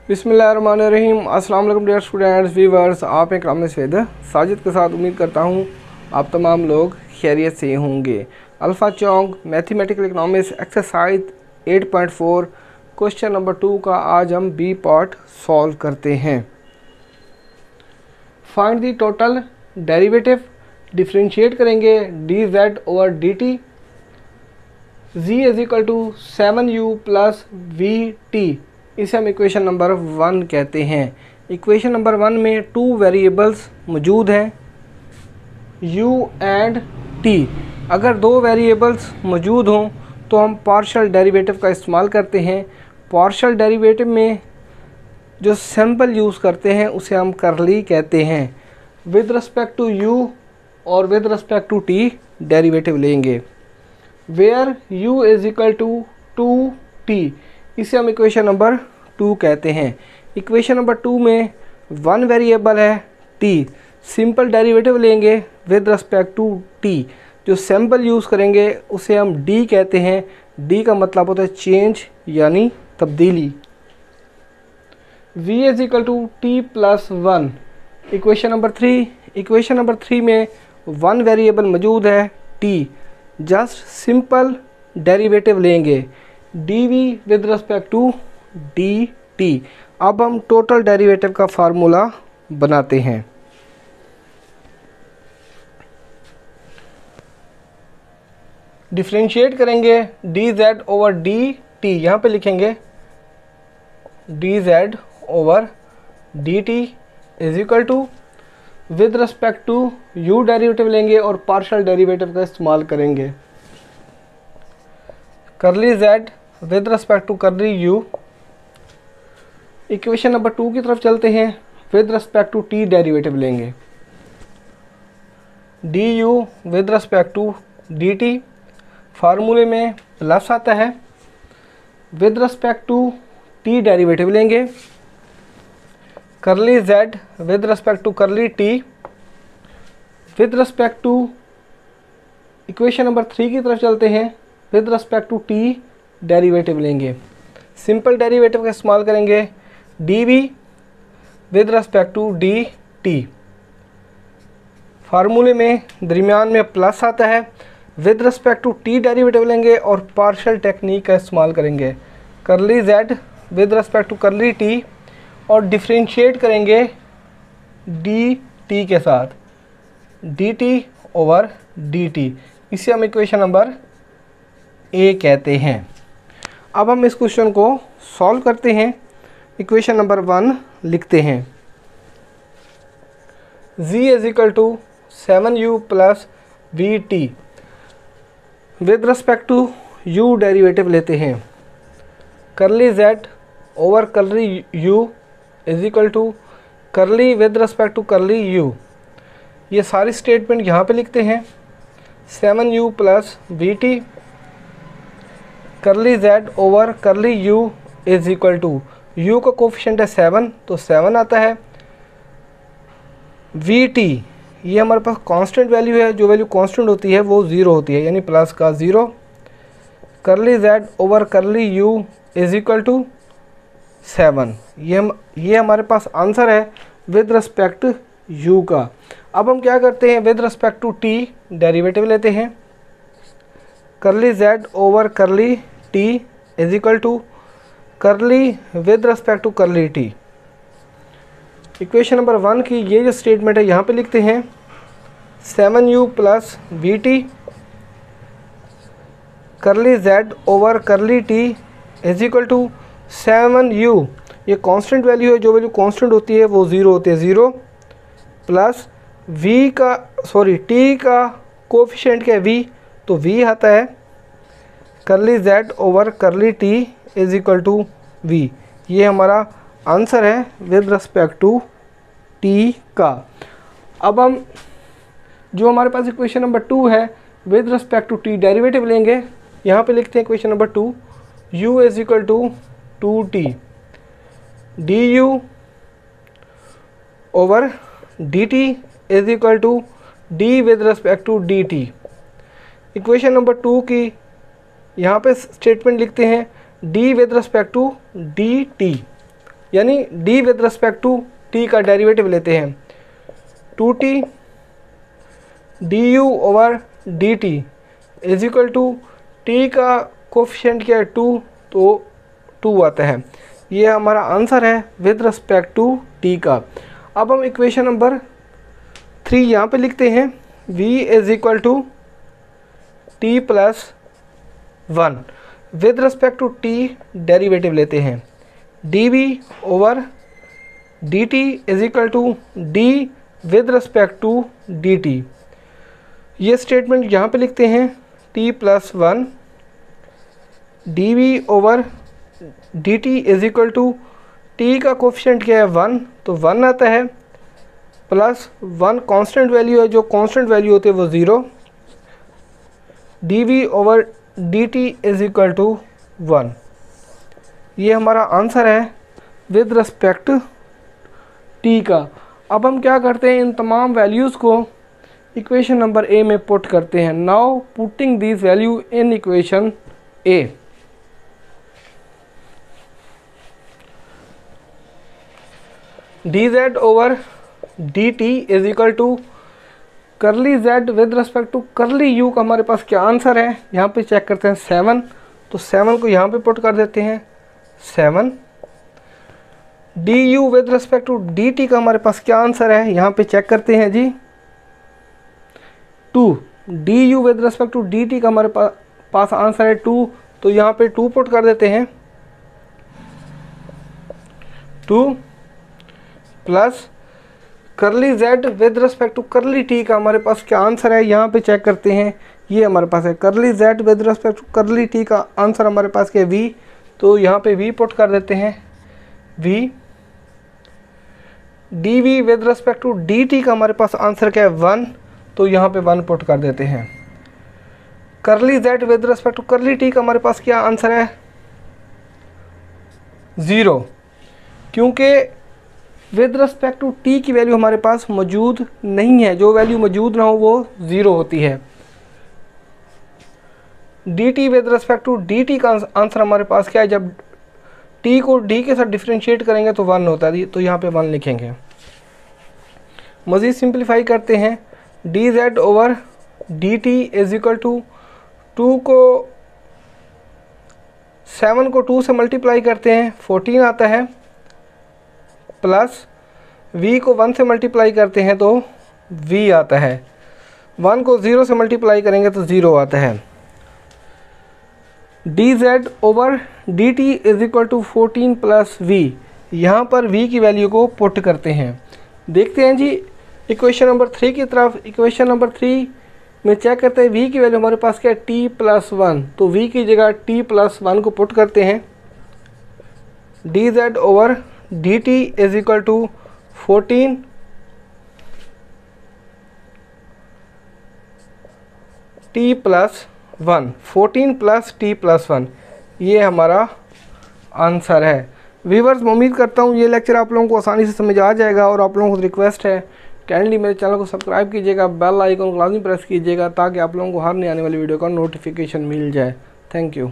बिस्मिल्लाहिर्रहमानिर्रहीम। अस्सलाम वालेकुम डियर स्टूडेंट्स व्यूवर्स, आप एक राम सैद साजिद के साथ उम्मीद करता हूँ आप तमाम लोग खैरियत से होंगे। Alpha Chiang mathematical economics exercise 8.4 question number 2 का आज हम बी पार्ट सॉल्व करते हैं। Find the total derivative, differentiate करेंगे D Z over D T, z is equal to 7u plus we T, इसे हम इक्वेशन नंबर 1 कहते हैं। इक्वेशन नंबर 1 में 2 वेरिएबल्स मौजूद हैं u एंड t। अगर 2 वेरिएबल्स मौजूद हों तो हम पार्शियल डेरिवेटिव का इस्तेमाल करते हैं। पार्शियल डेरिवेटिव में जो सिंपल यूज़ करते हैं उसे हम करली कहते हैं। विद रिस्पेक्ट टू u और with respect to t derivative लेंगे। Where u is equal to 2t, इसे हम इक्वेशन नंबर 2 कहते हैं। इक्वेशन नंबर 2 में 1 वेरिएबल है t, सिंपल डेरिवेटिव लेंगे विद रिस्पेक्ट टू t। जो सिंपल यूज़ करेंगे उसे हम d कहते हैं। d का मतलब होता है चेंज यानी तब्दीली। v is equal to t plus 1। Equation number 3, equation number 3 में 1 वेरिएबल मौजूद है t, जस्ट सिंपल डेरिवेटिव लेंगे dv with respect to dt। अब हम टोटल डेरिवेटिव का फार्मूला बनाते हैं। डिफरेंशिएट करेंगे dz ओवर dt, यहाँ पे लिखेंगे dz over dt is equal to with respect to u derivative लेंगे और पार्शियल डेरिवेटिव का इस्तेमाल करेंगे। Curly z with respect to curly u। Equation number 2 की तरफ चलते हैं। With respect to t derivative लेंगे du with respect to dt, फार्मूले में प्लस आता है। With respect to t derivative लेंगे curly z with respect to curly t। With respect to equation number 3 की तरफ चलते हैं। With respect to t derivative लेंगे, सिंपल डेरिवेटिव का इस्तेमाल करेंगे dv with respect to dt, फार्मूले में दरमियान में प्लस आता है। With respect to t derivative लेंगे और पार्शियल टेक्निक का इस्तेमाल करेंगे curly z with respect to curly t और डिफरेंशिएट करेंगे dt के साथ dt ओवर dt, इसे हम इक्वेशन नंबर a कहते हैं। अब हम इस क्वेश्चन को सॉल्व करते हैं। इक्वेशन नंबर 1 लिखते हैं z is equal to 7u plus we t. With respect to u derivative लेते हैं curly z over curly u is equal to curly with respect to curly u। ये सारी statement यहाँ पे लिखते हैं 7u plus we t curly z over curly u is equal to u का coefficient है 7 तो 7 आता है। वी टी ये हमारे पास कांस्टेंट वैल्यू है, जो वैल्यू कांस्टेंट होती है वो 0 होती है यानी प्लस का 0। Curly z over curly u is equal to 7। ये हमारे पास आंसर है विद रिस्पेक्ट u का। अब हम क्या करते हैं, with respect to t derivative लेते हैं curly z over curly t is equal to curly with respect to curly t। Equation number 1 की ये जो स्टेटमेंट है यहाँ पे लिखते हैं 7u plus we t curly z over curly t is equal to 7u, ये कांस्टेंट वैल्यू है, जो वैल्यू कांस्टेंट होती है वो 0 होती है 0 प्लस t का कोफिशिएंट क्या है v, तो v आता है curly z over curly t is equal to v। ये हमारा आंसर है विद रिस्पेक्ट टू t का। अब हम जो हमारे पास इक्वेशन नंबर 2 है with respect to t derivative लेंगे। यहाँ पे लिखते हैं equation number 2 u is equal to 2t du over dt is equal to d with respect to dt। Equation number 2 की यहाँ पे स्टेटमेंट लिखते हैं d with respect to dt, यानी d with respect to t का derivative लेते हैं 2t du over dt is equal to t का कोफिशिएंट क्या है 2 तो 2 आता है। ये हमारा आंसर है विद रिस्पेक्ट टू टी का। अब हम इक्वेशन नंबर 3 यहाँ पे लिखते हैं v is equal to t plus 1 with respect to t derivative लेते हैं dv over dt is equal to d with respect to dt। ये स्टेटमेंट यहाँ पे लिखते हैं t plus 1 dv over dt is equal to t का coefficient क्या है 1 तो 1 आता है प्लस 1 कांस्टेंट वैल्यू है, जो कांस्टेंट वैल्यू होती है वो 0 dv over dt is equal to 1। ये हमारा आंसर है विद रिस्पेक्ट t का। अब हम क्या करते हैं, इन तमाम वैल्यूज़ को इक्वेशन नंबर ए में पुट करते हैं। Now putting this value in equation A. dz over dt is equal to curly z with respect to curly u का हमारे पास क्या आंसर है, यहाँ पे चेक करते हैं 7, तो 7 को यहाँ पे पुट कर देते हैं 7। du with respect to dt का हमारे पास क्या आंसर है, यहाँ पे चेक करते हैं जी 2। du with respect to dt का हमारे पास आंसर है 2, तो यहाँ पे 2 पुट कर देते हैं 2 plus curly z with respect to curly t का हमारे पास क्या आंसर है, यहाँ पे चेक करते हैं। ये हमारे पास है curly z with respect to curly t का आंसर हमारे पास क्या है v, तो यहाँ पे v पुट कर देते हैं v। dv with respect to dt का हमारे पास आंसर क्या है 1, तो यहाँ पे 1 पुट कर देते हैं। Curly z with respect to curly t का हमारे पास क्या आंसर है 0, क्योंकि विद रिस्पेक्ट टू t की वैल्यू हमारे पास मौजूद नहीं है, जो वैल्यू मौजूद ना हो वो 0 होती है। dt with respect to dt का आंसर हमारे पास क्या है, जब t को d के साथ डिफरेंशिएट करेंगे तो 1 होता है, तो यहाँ पे 1 लिखेंगे। मज़ीद सिंप्लीफाई करते हैं dz over dt is equal to 2 को 7 को 2 से मल्टीप्लाई करते हैं 14 आता है, प्लस v को 1 से मल्टीप्लाई करते हैं तो v आता है, 1 को 0 से मल्टीप्लाई करेंगे तो 0 आता है। dz over dt is equal to 14 plus v, यहाँ पर v की वैल्यू को पुट करते हैं। देखते हैं जी इक्वेशन नंबर 3 की तरफ। इक्वेशन नंबर 3 में चेक करते हैं v की वैल्यू हमारे पास क्या है t प्लस 1, तो v की जगह t प्लस 1 को पुट करते हैं। dz over dt is equal to 14 t plus 1, 14 plus t plus 1, ये हमारा आंसर है। व्यूअर्स, मैं उम्मीद करता हूँ ये लेक्चर आप लोगों को आसानी से समझ आ जाएगा, और आप लोगों को रिक्वेस्ट है काइंडली मेरे चैनल को सब्सक्राइब कीजिएगा, बेल आइकन को लाजमी प्रेस कीजिएगा ताकि आप लोगों को हर नई आने वाली वीडियो का नोटिफिकेशन मिल जाए। Thank you.